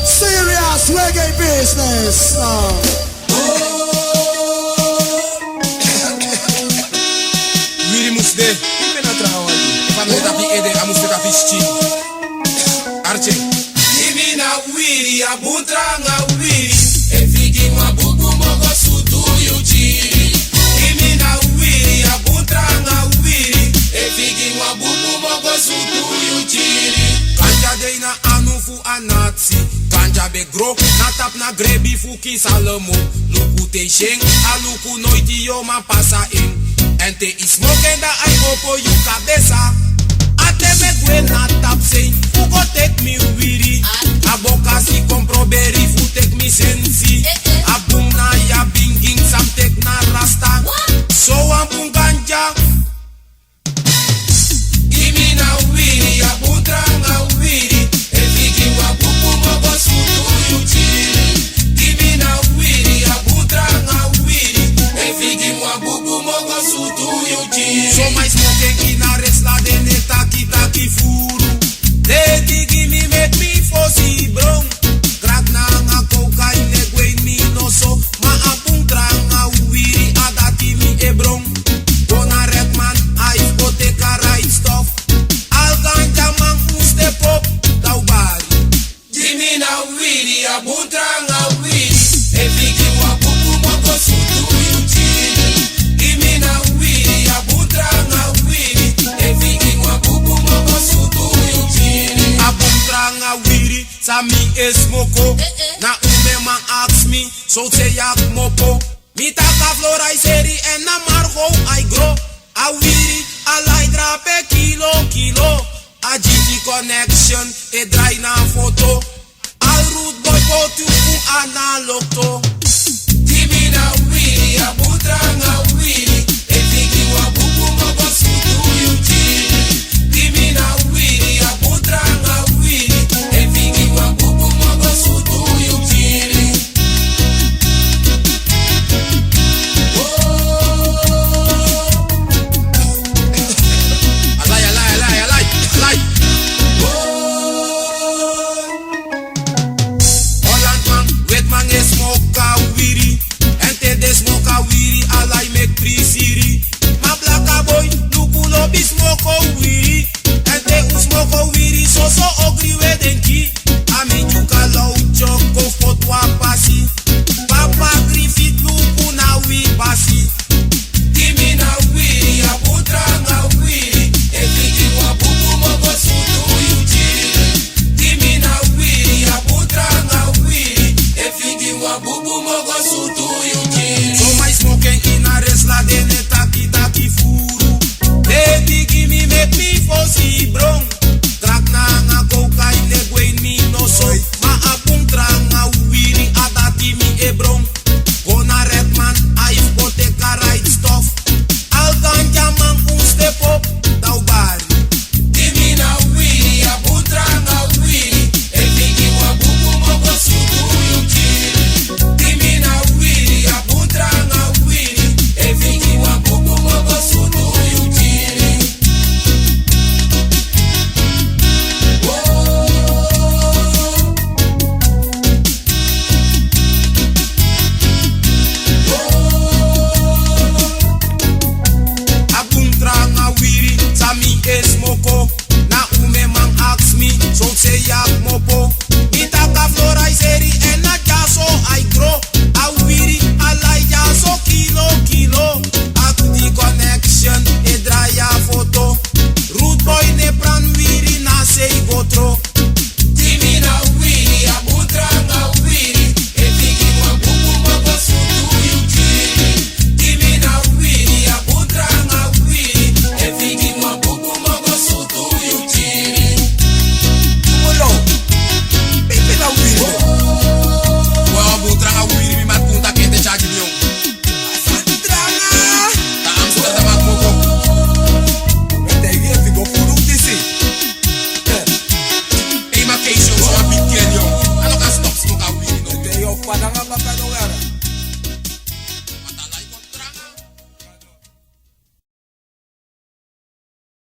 serious reggae business. Wiri musde, ik ben trouwen. Van de dat die ede, amus de kafisti. Arche. Kimi na wiri, abutranga wiri. Efiki mabuku mogo sudu yuchiri. Kimi na wiri, abutranga wiri. Efiki mabuku mogo sudu yuchiri. Kanja de na anufu anatsi. Kanja be gro, na tap na grebi fuki salomo. Luku te sheng, aluku noiti yo man pasa in. En te ismoken da ay opo yu cabeza. Ate me gwe na tap say, fugo take me wiri. Abokasi comproberi fu take me sensi. Abung na ya binging sam take na rasta. So ambung ganja. Kimi na wiri, abutranga wiri. Efiki wabuku mogo sudu yuchiri. Kimi na wiri, abutranga wiri. Efiki wabuku mogo sudu yuchiri. So my smoking in a resla de ne taki furu. They give me make me fosi brown. Crack na nga cocaine gwen mi no so. Ma apung tranga wiri adati mi e brown. Dona Redman I go take a right stuff. Al ganja man uste pop tau bari. Kimi na wiri, abutranga wiri. Efiki wabuku mogo sudu yuchiri. Kimi na wiri, abutranga wiri. Efiki wabuku mogo sudu yuchiri. Apung tranga wiri sami esmoko. Na ume man ask me so say yak mopo. Mi taka flora I seri en na margo I grow. A wiri a lai drape kilo. A GT connection e dry na foto. Al root boy go to analog to.